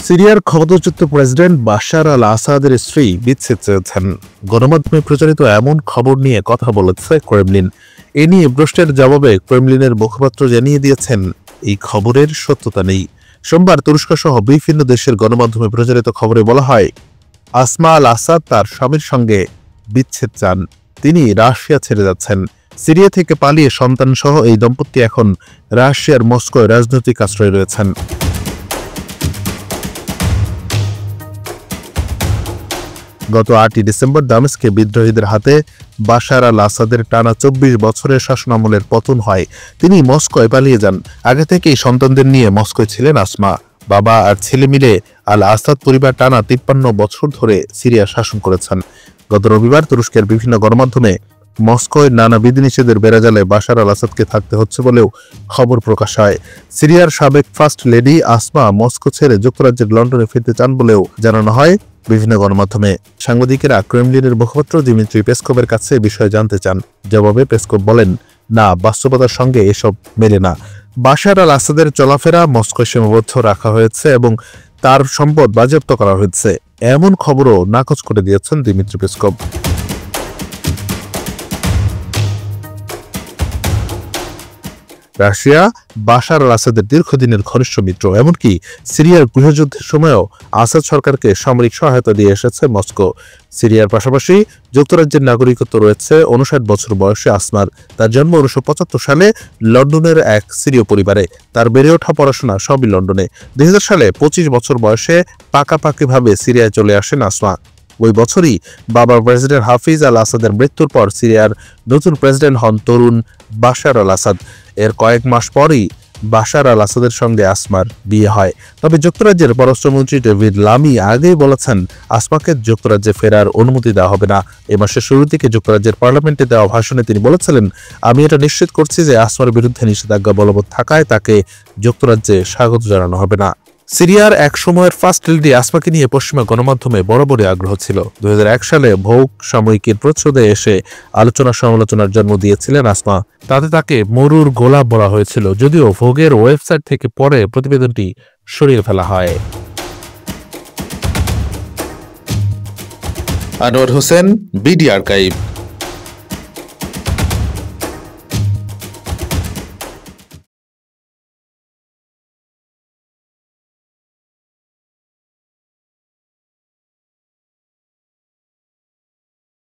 সিরিয়ার ক্ষমতাচ্যুত president Bashar আল আসাদের স্ত্রী বিচ্ছেদ চেয়েছেন। গণমাধ্যমে প্রচারিত এমন খবর নিয়ে কথা বলেছে ক্রেমলিন। এ নিয়ে প্রশ্নের জবাবে ক্রেমলিনের মুখপাত্র জানিয়ে দিয়েছেন, এই খবরের সত্যতা নেই। সোমবার তুরস্ক সহ বিভিন্ন দেশের গণমাধ্যমে প্রচারিত খবরে বলা হয়, আসমা আল আসাদ তার স্বামীর সঙ্গে বিচ্ছেদ চান। তিনি রাশিয়া ছেড়ে যাচ্ছেন। সিরিয়া থেকে পালিয়ে সন্তান সহ এই দম্পতি এখন রাশিয়ার মস্কোয় রাজনৈতিক আশ্রয়ে রয়েছেন। গত 8 ডিসেম্বর দামেস্কে বিদ্রোহীদের হাতে বাশার আল আসাদের টানা 24 বছরের শাসনামলের পতন হয়। তিনি মস্কোয় পালিয়ে যান। আগে থেকেই সন্তানদের নিয়ে মস্কোয় ছিলেন আসমা। বাবা আর ছেলে মিলে আল আসাদ পরিবার টানা 53 বছর ধরে সিরিয়া শাসন করেছেন। গত রবিবার তুরস্কের বিভিন্ন গণমাধ্যমে মস্কোয় নানা বিধিনিষেধের বেড়াজালে বাশার আল আসাদকে থাকতে হচ্ছে বলেও খবর প্রকাশ হয়। সিরিয়ার সাবেক ফার্স্ট লেডি আসমা মস্কো ছেড়ে যুক্তরাজ্যের লন্ডনে ফিরতে চান বলেও জানানো হয় বিভিন্ন গণমাধ্যমে। সাংবাদিকেরা ক্রেমলিনের মুখপাত্র দিমিত্রি পেসকোভের কাছে বিষয়ে জানতে চান। জবাবে পেসকোভ বলেন, না, বাস্তবতার সঙ্গে এসব মেলে না। বাশার আল আসাদের চলাফেরা মস্কো সীমাবদ্ধ রাখা হয়েছে এবং তার সম্পদ বাজেয়াপ্ত করা হয়েছে, এমন খবরও নাকচ করে দিয়েছেন দিমিত্রি পেসকোভ। রাশিয়া বাশার আল আসাদের দীর্ঘদিনের ঘনিষ্ঠ মিত্র। এমনকি সিরিয়ার গৃহযুদ্ধের সময়ও আসাদ সরকারকে সামরিক সহায়তা দিয়ে এসেছে মস্কো। সিরিয়ার পাশাপাশি যুক্তরাজ্যের নাগরিকত্ব রয়েছে 59 বছর বয়সে আসমার। তার জন্ম 1975 সালে লন্ডনের এক সিরীয় পরিবারে। তার বেড়ে ওঠা পড়াশোনা সবই লন্ডনে। 2000 সালে 25 বছর বয়সে পাকাপাকিভাবে সিরিয়ায় চলে আসেন আসমা। ওই বছরই বাবা প্রেসিডেন্ট হাফিজ আল আসাদের মৃত্যুর পর সিরিয়ার নতুন প্রেসিডেন্ট হন তরুণ বাশার আল আসাদ। এর কয়েক মাস পরই বাশার আল আসাদের সঙ্গে আসমার বিয়ে হয়। তবে যুক্তরাজ্যের পররাষ্ট্রমন্ত্রী ডেভিড লামি আগেই বলেছেন, আসমাকে যুক্তরাজ্যে ফেরার অনুমতি দেওয়া হবে না। এ মাসের শুরুর দিকে যুক্তরাজ্যের পার্লামেন্টে দেওয়া ভাষণে তিনি বলেছিলেন, আমি এটা নিশ্চিত করছি যে আসমার বিরুদ্ধে নিষেধাজ্ঞা বলবৎ থাকায় তাকে যুক্তরাজ্যে স্বাগত জানানো হবে না। সিরিয়ার এক সময়ের ফার্স্ট লেডি আসমাকে নিয়ে পশ্চিমা গণমাধ্যমে বরাবরই আগ্রহ ছিল। 2001 সালে ভোগ সাময়িকীর প্রচ্ছদে এসে আলোচনা সমালোচনার জন্ম দিয়েছিলেন আসমা। তাতে তাকে মরুর গোলাপ বলা হয়েছিল, যদিও ভোগের ওয়েবসাইট থেকে পরে প্রতিবেদনটি সরিয়ে ফেলা হয়। Anwar Hossain, BD archive.